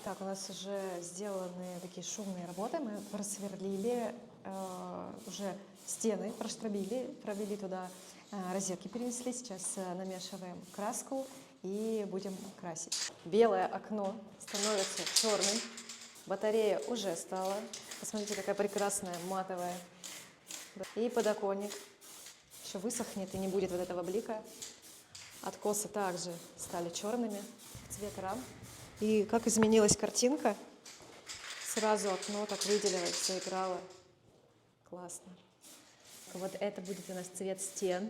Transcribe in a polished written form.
Так, у нас уже сделаны такие шумные работы. Мы просверлили уже стены, проштробили, провели туда розетки, перенесли. Сейчас намешиваем краску и будем красить. Белое окно становится черным. Батарея уже стала. Посмотрите, какая прекрасная матовая. И подоконник еще высохнет и не будет вот этого блика. Откосы также стали черными, цвет рам. И как изменилась картинка. Сразу окно так выделилось, заиграло. Классно. Вот это будет у нас цвет стен.